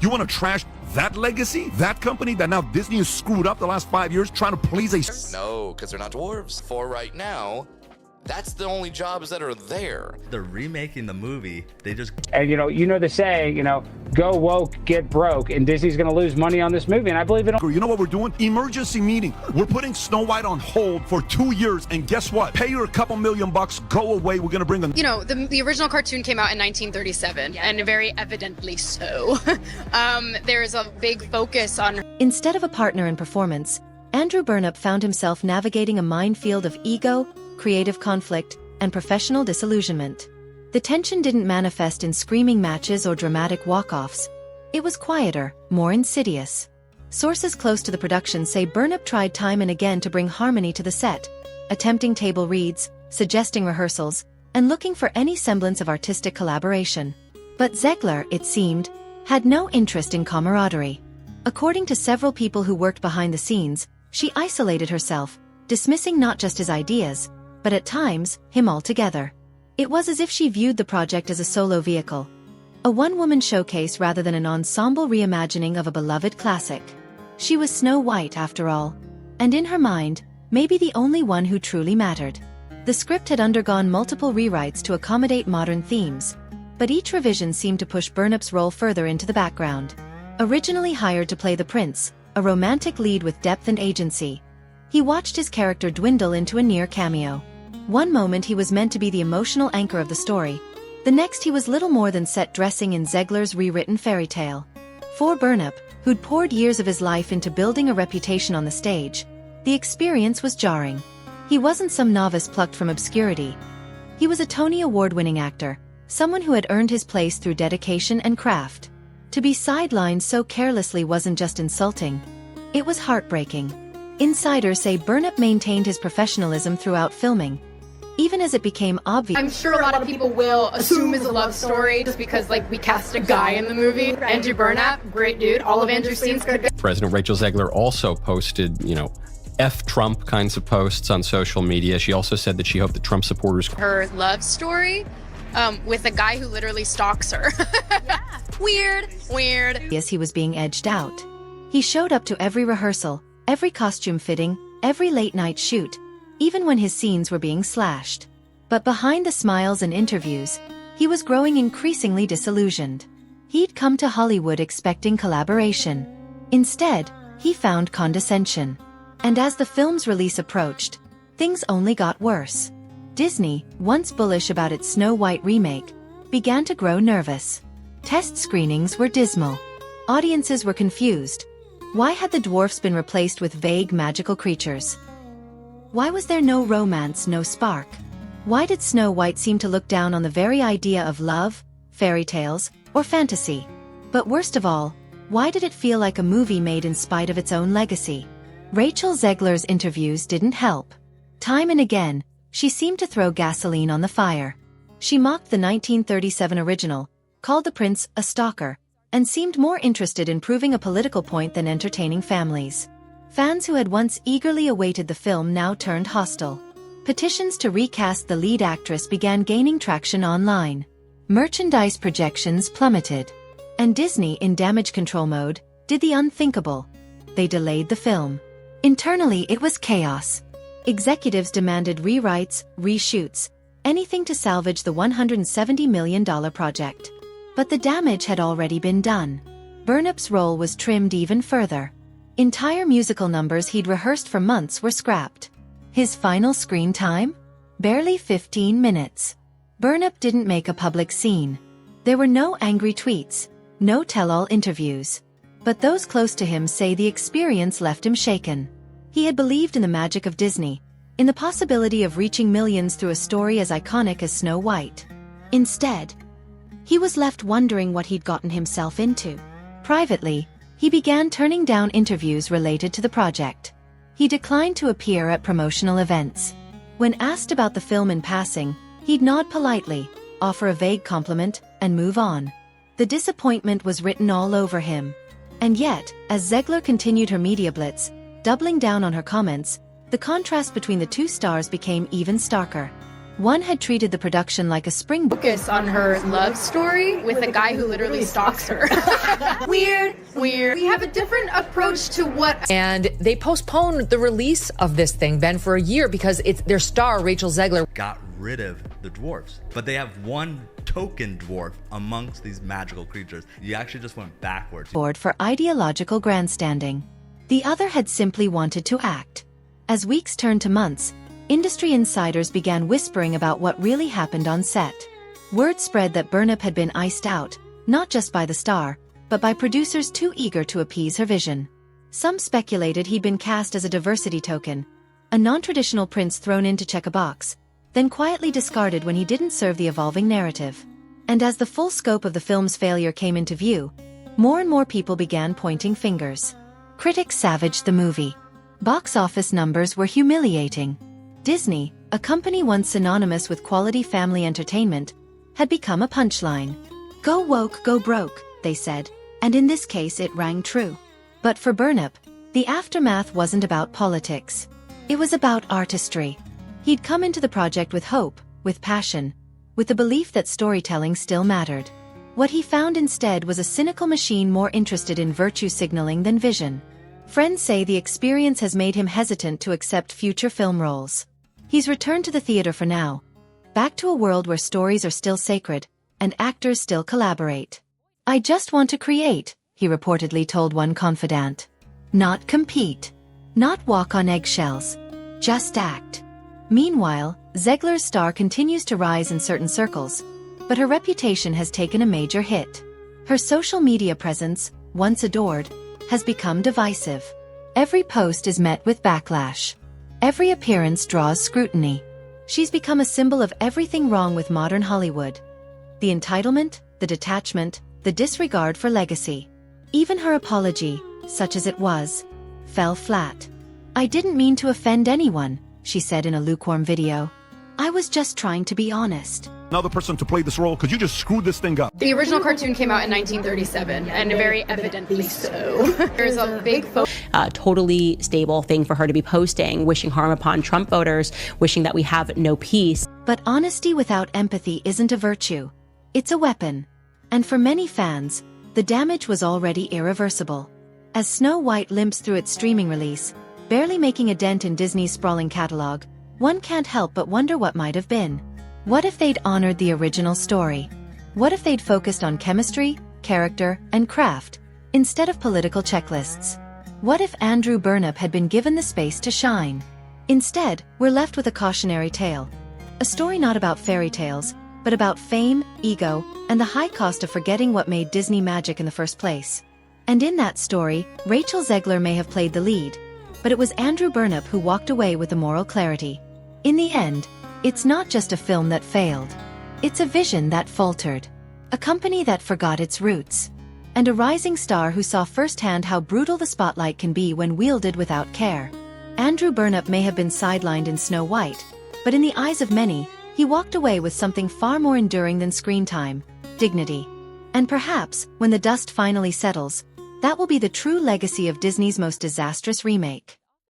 You want to trash that legacy? That company that now Disney has screwed up the last 5 years trying to please a... No, because they're not dwarves. For right now, that's the only jobs that are there. They're remaking the movie. They just... And you know the saying, go woke, get broke, and Disney's going to lose money on this movie, and I believe it. You know what we're doing? Emergency meeting. We're putting Snow White on hold for 2 years, and guess what? Pay her a couple $1 million, go away. We're going to bring them. The original cartoon came out in 1937, and very evidently so. There is a big focus on... Instead of a partner in performance, Andrew Burnap found himself navigating a minefield of ego, creative conflict, and professional disillusionment. The tension didn't manifest in screaming matches or dramatic walk-offs. It was quieter, more insidious. Sources close to the production say Burnap tried time and again to bring harmony to the set, attempting table reads, suggesting rehearsals, and looking for any semblance of artistic collaboration. But Zegler, it seemed, had no interest in camaraderie. According to several people who worked behind the scenes, she isolated herself, dismissing not just his ideas, but at times, him altogether. It was as if she viewed the project as a solo vehicle, a one-woman showcase rather than an ensemble reimagining of a beloved classic. She was Snow White after all, and in her mind, maybe the only one who truly mattered. The script had undergone multiple rewrites to accommodate modern themes, but each revision seemed to push Burnap's role further into the background. Originally hired to play the prince, a romantic lead with depth and agency, he watched his character dwindle into a near cameo. One moment he was meant to be the emotional anchor of the story, the next he was little more than set dressing in Zegler's rewritten fairy tale. For Burnap, who'd poured years of his life into building a reputation on the stage, the experience was jarring. He wasn't some novice plucked from obscurity. He was a Tony Award-winning actor, someone who had earned his place through dedication and craft. To be sidelined so carelessly wasn't just insulting, it was heartbreaking. Insiders say Burnap maintained his professionalism throughout filming, even as it became obvious. I'm sure a lot of people will assume it's a love story just because, we cast a guy in the movie. Right. Andrew Burnap, great dude. All of Andrew's scenes good. President Rachel Zegler also posted, F Trump kinds of posts on social media. She also said that she hoped that Trump supporters... Her love story with a guy who literally stalks her. Yeah. Weird. Yes, he was being edged out. He showed up to every rehearsal, every costume fitting, every late-night shoot, even when his scenes were being slashed. But behind the smiles and interviews, he was growing increasingly disillusioned. He'd come to Hollywood expecting collaboration. Instead, he found condescension. And as the film's release approached, things only got worse. Disney, once bullish about its Snow White remake, began to grow nervous. Test screenings were dismal. Audiences were confused. Why had the dwarfs been replaced with vague magical creatures? Why was there no romance, no spark? Why did Snow White seem to look down on the very idea of love, fairy tales, or fantasy? But worst of all, why did it feel like a movie made in spite of its own legacy? Rachel Zegler's interviews didn't help. Time and again, she seemed to throw gasoline on the fire. She mocked the 1937 original, called the prince a stalker, and seemed more interested in proving a political point than entertaining families. Fans who had once eagerly awaited the film now turned hostile. Petitions to recast the lead actress began gaining traction online. Merchandise projections plummeted. And Disney, in damage control mode, did the unthinkable. They delayed the film. Internally, it was chaos. Executives demanded rewrites, reshoots, anything to salvage the $170 million project. But the damage had already been done. Burnap's role was trimmed even further. Entire musical numbers he'd rehearsed for months were scrapped. His final screen time? Barely 15 minutes. Burnap didn't make a public scene. There were no angry tweets, no tell-all interviews. But those close to him say the experience left him shaken. He had believed in the magic of Disney, in the possibility of reaching millions through a story as iconic as Snow White. Instead, he was left wondering what he'd gotten himself into. Privately, he began turning down interviews related to the project. He declined to appear at promotional events. When asked about the film in passing, he'd nod politely, offer a vague compliment, and move on. The disappointment was written all over him. And yet, as Zegler continued her media blitz, doubling down on her comments, the contrast between the two stars became even starker. One had treated the production like a springboard. Focus on her love story with a guy who literally stalks her. Weird. We have a different approach to what. And they postponed the release of this thing, Ben, for a year because it's their star, Rachel Zegler, got rid of the dwarfs, but they have one token dwarf amongst these magical creatures. You actually just went backwards. For ideological grandstanding. The other had simply wanted to act. As weeks turned to months, industry insiders began whispering about what really happened on set. Word spread that Burnap had been iced out, not just by the star, but by producers too eager to appease her vision. Some speculated he'd been cast as a diversity token, a non-traditional prince thrown in to check a box, then quietly discarded when he didn't serve the evolving narrative. And as the full scope of the film's failure came into view, more and more people began pointing fingers. Critics savaged the movie. Box office numbers were humiliating. Disney, a company once synonymous with quality family entertainment, had become a punchline. Go woke, go broke, they said, and in this case it rang true. But for Burnap, the aftermath wasn't about politics. It was about artistry. He'd come into the project with hope, with passion, with the belief that storytelling still mattered. What he found instead was a cynical machine more interested in virtue signaling than vision. Friends say the experience has made him hesitant to accept future film roles. He's returned to the theater for now, back to a world where stories are still sacred, and actors still collaborate. I just want to create, he reportedly told one confidant. Not compete. Not walk on eggshells. Just act. Meanwhile, Zegler's star continues to rise in certain circles, but her reputation has taken a major hit. Her social media presence, once adored, has become divisive. Every post is met with backlash. Every appearance draws scrutiny. She's become a symbol of everything wrong with modern Hollywood. The entitlement, the detachment, the disregard for legacy. Even her apology, such as it was, fell flat. I didn't mean to offend anyone, she said in a lukewarm video. I was just trying to be honest. Another person to play this role because you just screwed this thing up. The original cartoon came out in 1937, and very evidently so. There's a big focus. Totally stable thing for her to be posting, wishing harm upon Trump voters, wishing that we have no peace. But honesty without empathy isn't a virtue. It's a weapon. And for many fans, the damage was already irreversible. As Snow White limps through its streaming release, barely making a dent in Disney's sprawling catalog, one can't help but wonder what might have been. What if they'd honored the original story? What if they'd focused on chemistry, character, and craft, instead of political checklists? What if Andrew Burnap had been given the space to shine? Instead, we're left with a cautionary tale. A story not about fairy tales, but about fame, ego, and the high cost of forgetting what made Disney magic in the first place. And in that story, Rachel Zegler may have played the lead, but it was Andrew Burnap who walked away with the moral clarity. In the end, it's not just a film that failed. It's a vision that faltered. A company that forgot its roots. And a rising star who saw firsthand how brutal the spotlight can be when wielded without care. Andrew Burnap may have been sidelined in Snow White, but in the eyes of many, he walked away with something far more enduring than screen time: dignity. And perhaps, when the dust finally settles, that will be the true legacy of Disney's most disastrous remake.